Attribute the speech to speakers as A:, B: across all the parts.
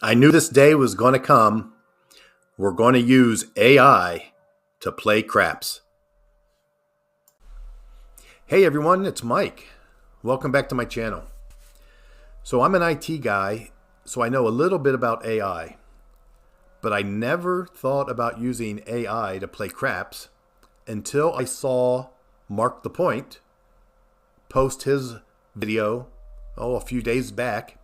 A: I knew this day was going to come. We're going to use AI to play craps. Hey everyone, it's Mike. Welcome back to my channel. So I'm an IT guy, so I know a little bit about AI, but I never thought about using AI to play craps until I saw Mark the Point post his video, a few days back,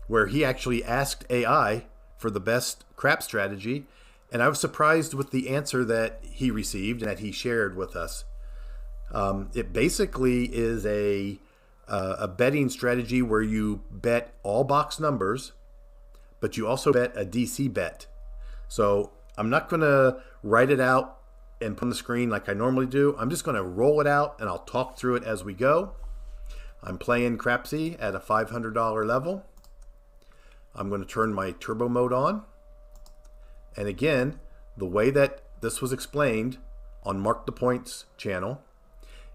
A: where he actually asked AI for the best crap strategy, and I was surprised with the answer that he received and that he shared with us. It basically is a betting strategy where you bet all box numbers, but you also bet a DC bet. So I'm not going to write it out and put on the screen like I normally do. I'm just going to roll it out and I'll talk through it as we go. I'm playing Crapsy at a $500 level. I'm going to turn my turbo mode on. And again, the way that this was explained on Mark the Point's channel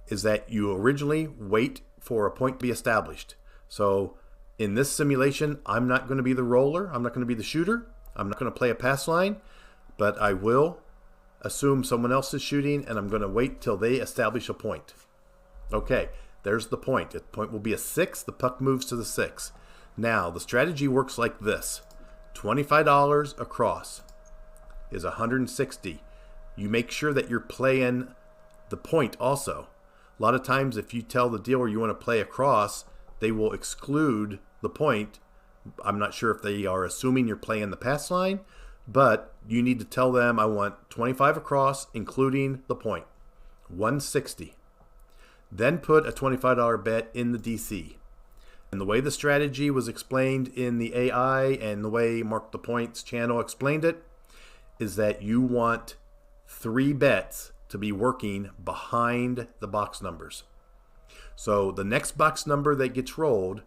A: is that you originally wait for a point to be established. So in this simulation, I'm not going to be the roller. I'm not going to be the shooter. I'm not going to play a pass line, but I will assume someone else is shooting and I'm going to wait till they establish a point. Okay, there's the point. The point will be a 6. The puck moves to the 6. Now, the strategy works like this. $25 across is $160. You make sure that you're playing the point also. A lot of times if you tell the dealer you want to play across, they will exclude the point. I'm not sure if they are assuming you're playing the pass line, but you need to tell them I want 25 across, including the point. 160. Then put a $25 bet in the DC. And the way the strategy was explained in the AI and the way Mark the Point's channel explained it is that you want 3 bets to be working behind the box numbers. So the next box number that gets rolled,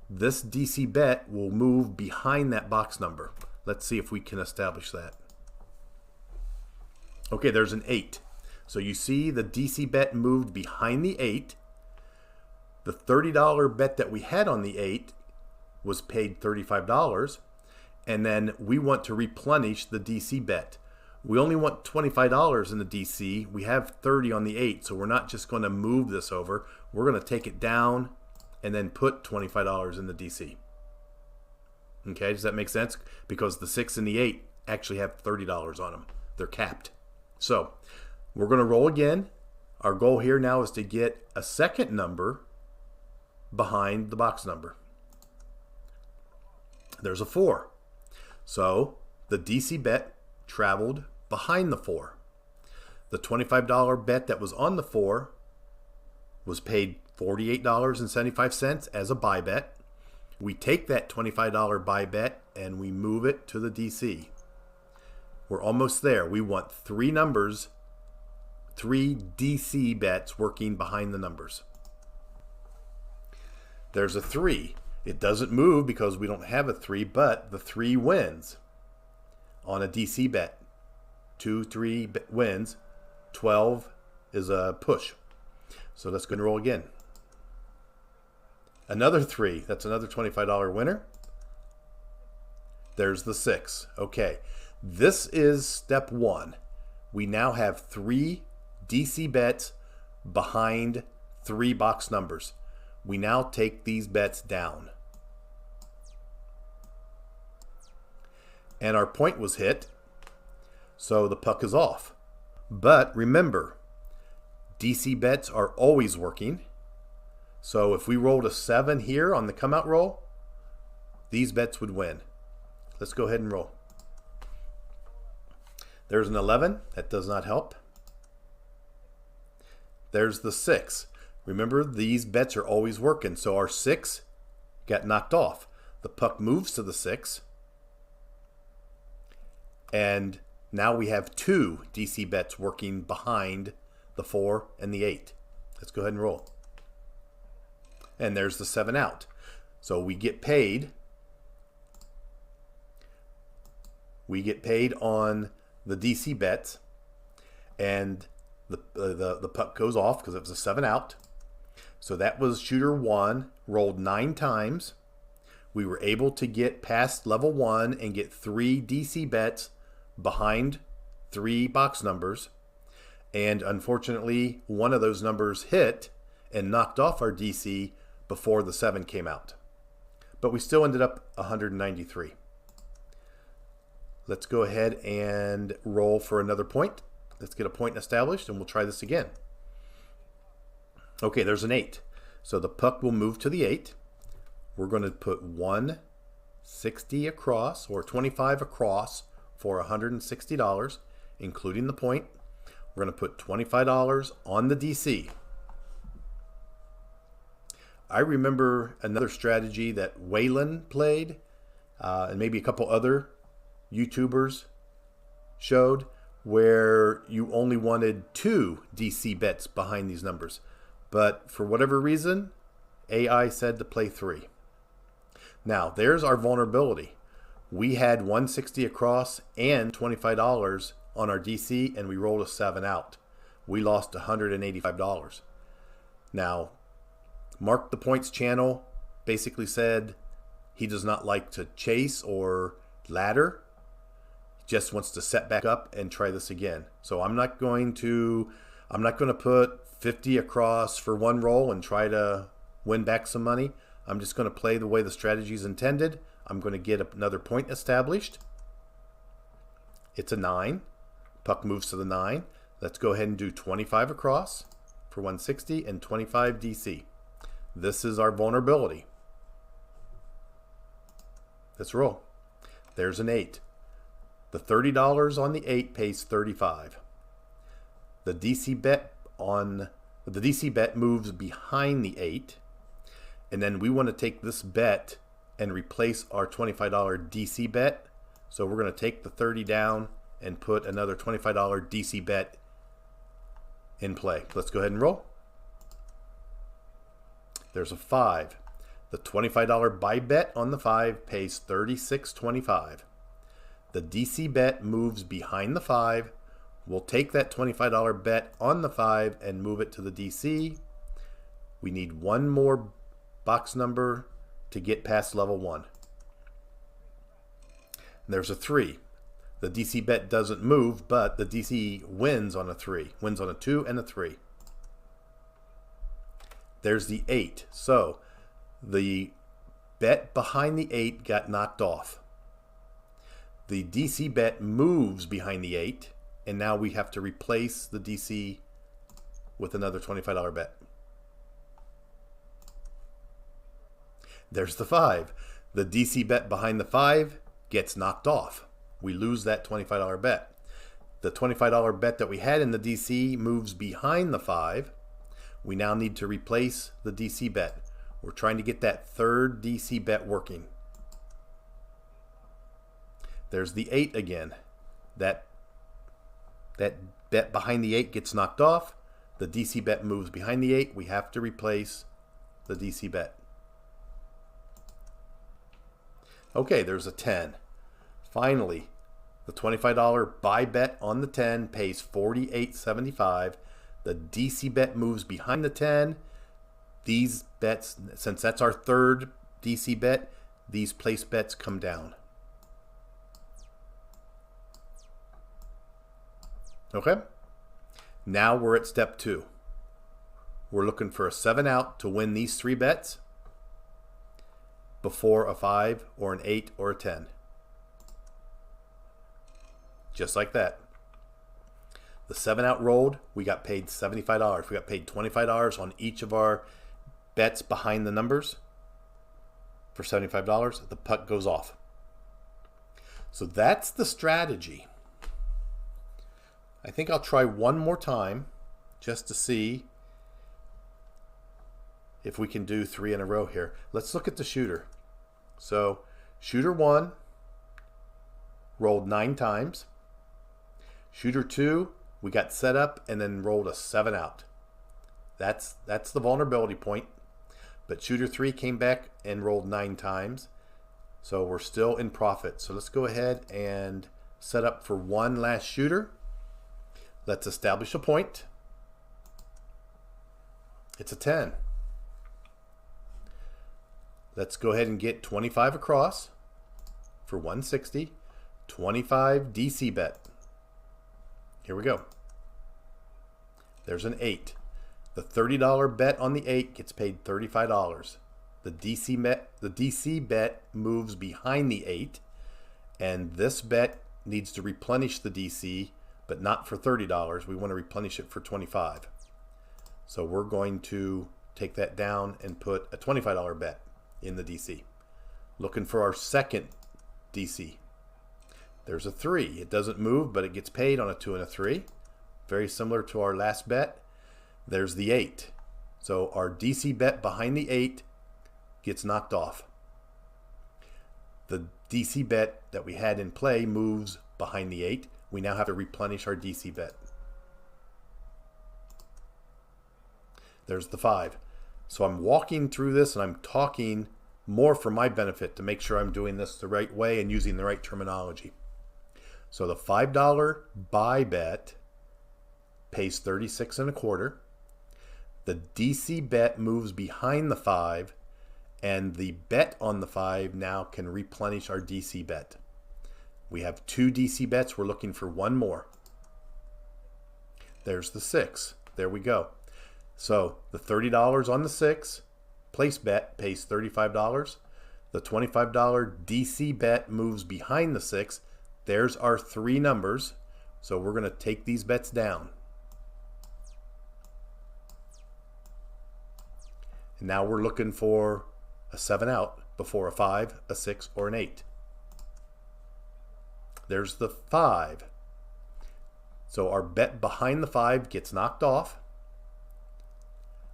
A: this DC bet will move behind that box number. Let's see if we can establish that. Okay, there's an 8. So you see the DC bet moved behind the 8. The $30 bet that we had on the 8 was paid $35. And then we want to replenish the DC bet. We only want $25 in the DC. We have 30 on the 8, so we're not just going to move this over. We're going to take it down and then put $25 in the DC. Okay, does that make sense? Because the 6 and the 8 actually have $30 on them. They're capped. So we're going to roll again. Our goal here now is to get a second number behind the box number. There's a 4. So the DC bet traveled behind the 4. The $25 bet that was on the 4 was paid $48.75 as a buy bet. We take that $25 buy bet and we move it to the DC. We're almost there. We want 3 numbers, 3 DC bets working behind the numbers. There's a 3. It doesn't move because we don't have a 3, but the 3 wins on a DC bet. 2, 3 wins. 12 is a push. So let's go and roll again. Another 3. That's another $25 winner. There's the 6. Okay. This is step 1. We now have 3 DC bets behind 3 box numbers. We now take these bets down. And our point was hit, so the puck is off. But remember, DC bets are always working. So if we rolled a 7 here on the come out roll, these bets would win. Let's go ahead and roll. There's an 11. That does not help. There's the 6. Remember, these bets are always working. So our 6 got knocked off. The puck moves to the 6. And now we have 2 DC bets working behind the 4 and the 8. Let's go ahead and roll. And there's the 7 out. So we get paid. We get paid on the DC bets. And the puck goes off because it was a 7 out. So that was shooter 1, rolled 9 times. We were able to get past level 1 and get 3 DC bets behind 3 box numbers. And unfortunately, one of those numbers hit and knocked off our DC before the 7 came out. But we still ended up 193. Let's go ahead and roll for another point. Let's get a point established and we'll try this again. Okay, there's an 8. So the puck will move to the 8. We're going to put 160 across, or 25 across, for $160, including the point. We're going to put $25 on the DC. I remember another strategy that Waylon played, and maybe a couple other YouTubers showed, where you only wanted 2 DC bets behind these numbers. But for whatever reason, AI said to play 3. Now, there's our vulnerability. We had 160 across and $25 on our DC, and we rolled a 7 out. We lost $185. Now, Mark the Points channel basically said he does not like to chase or ladder. He just wants to set back up and try this again. So I'm not going to put 50 across for one roll and try to win back some money. I'm just going to play the way the strategy is intended. I'm going to get another point established. It's a 9. Puck moves to the 9. Let's go ahead and do 25 across for 160 and 25 DC. This is our vulnerability. Let's roll. There's an 8. The $30 on the 8 pays 35. The DC bet moves behind the 8, and then we want to take this bet and replace our $25 DC bet. So we're going to take the 30 down and put another $25 DC bet in play. Let's go ahead and roll. There's a 5. The $25 buy bet on the 5 pays $36.25. The DC bet moves behind the 5. We'll take that $25 bet on the 5 and move it to the DC. We need one more box number to get past level 1. And there's a 3. The DC bet doesn't move, but the DC wins on a 3. Wins on a 2 and a 3. There's the 8. So the bet behind the 8 got knocked off. The DC bet moves behind the 8, and now we have to replace the DC with another $25 bet. There's the 5. The DC bet behind the 5 gets knocked off. We lose that $25 bet. The $25 bet that we had in the DC moves behind the 5. We now need to replace the DC bet. We're trying to get that third DC bet working. There's the 8 again. That bet behind the 8 gets knocked off. The DC bet moves behind the 8. We have to replace the DC bet. Okay, there's a 10. Finally, the $25 buy bet on the 10 pays $48.75. The DC bet moves behind the 10. These bets, since that's our third DC bet, these place bets come down. Okay, now we're at step 2. We're looking for a 7 out to win these 3 bets before a 5 or an 8 or a 10. Just like that. The 7 out rolled, we got paid $75. We got paid $25 on each of our bets behind the numbers for $75. The puck goes off. So that's the strategy. I think I'll try one more time just to see if we can do 3 in a row here. Let's look at the shooter. So shooter 1 rolled 9 times. Shooter 2, we got set up and then rolled a 7 out. That's the vulnerability point. But shooter 3 came back and rolled 9 times. So we're still in profit. So let's go ahead and set up for one last shooter. Let's establish a point. It's a 10. let's go ahead and get 25 across for 160. 25 DC bet. Here we go. There's an 8. The $30 bet on the 8 gets paid $35. The DC bet moves behind the 8, and this bet needs to replenish the DC, but not for $30. We want to replenish it for 25. So we're going to take that down and put a $25 bet in the DC. Looking for our second DC. There's a 3. It doesn't move, but it gets paid on a 2 and a 3. Very similar to our last bet. There's the 8. So our DC bet behind the 8 gets knocked off. The DC bet that we had in play moves behind the 8. We now have to replenish our DC bet. There's the 5. So I'm walking through this and I'm talking more for my benefit to make sure I'm doing this the right way and using the right terminology. So the $5 buy bet pays 36 1/4. The DC bet moves behind the 5, and the bet on the 5 now can replenish our DC bet. We have 2 DC bets. We're looking for one more. There's the 6. There we go. So the $30 on the 6 place bet pays $35. The $25 DC bet moves behind the 6. There's our 3 numbers. So we're going to take these bets down. And now we're looking for a 7 out before a 5, a 6, or an 8. There's the 5. So our bet behind the 5 gets knocked off.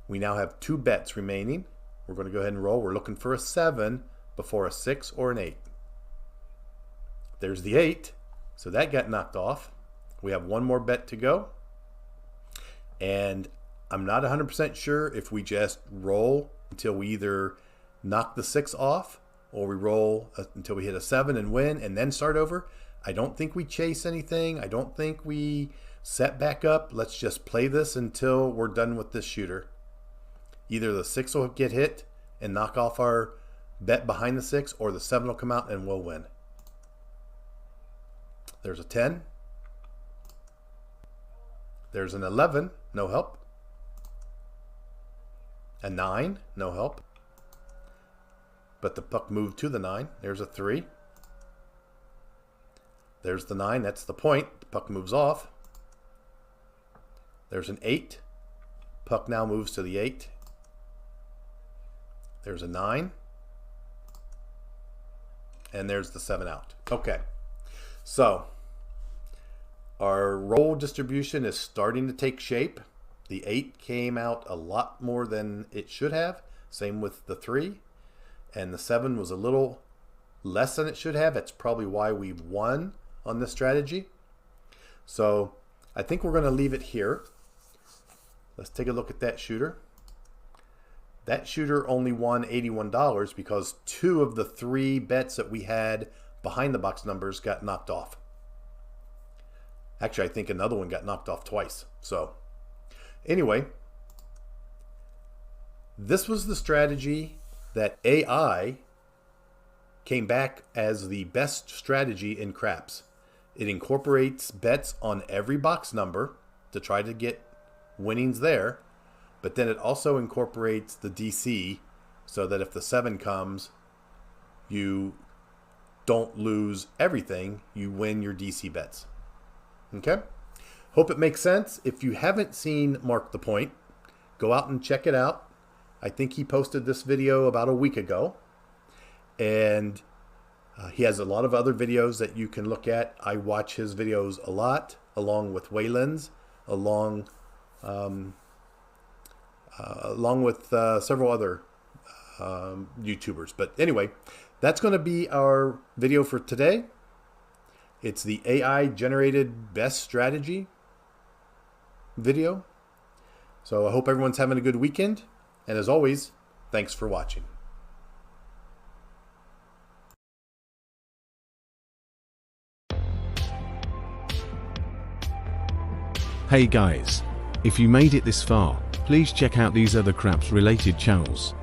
A: We now have 2 bets remaining. We're going to go ahead and roll. We're looking for a 7 before a 6 or an 8. There's the 8. So that got knocked off. We have one more bet to go. And I'm not 100% sure if we just roll until we either knock the 6 off or we roll until we hit a 7 and win and then start over. I don't think we chase anything. I don't think we set back up. Let's just play this until we're done with this shooter. Either the 6 will get hit and knock off our bet behind the 6, or the 7 will come out and we'll win. There's a 10. There's an 11, no help. A 9, no help. But the puck moved to the 9. There's a 3. There's the 9, that's the point. The puck moves off. There's an 8. Puck now moves to the 8. There's a 9. And there's the 7 out. Okay. So our roll distribution is starting to take shape. The 8 came out a lot more than it should have. Same with the 3. And the 7 was a little less than it should have. That's probably why we won on this strategy. So I think we're going to leave it here. Let's take a look at that shooter. That shooter only won $81 because 2 of the 3 bets that we had behind the box numbers got knocked off. Actually, I think another one got knocked off twice. So anyway, this was the strategy that AI came back as the best strategy in craps. It incorporates bets on every box number to try to get winnings there, but then it also incorporates the DC so that if the 7 comes, you don't lose everything, you win your DC bets. Okay? Hope it makes sense. If you haven't seen Mark the Point, go out and check it out. I think he posted this video about a week ago. And he has a lot of other videos that you can look at. I watch his videos a lot, along with Wayland's, along with several other YouTubers. But anyway, that's going to be our video for today. It's the AI generated best strategy video. So I hope everyone's having a good weekend. And as always, thanks for watching.
B: Hey guys, if you made it this far, please check out these other craps related channels.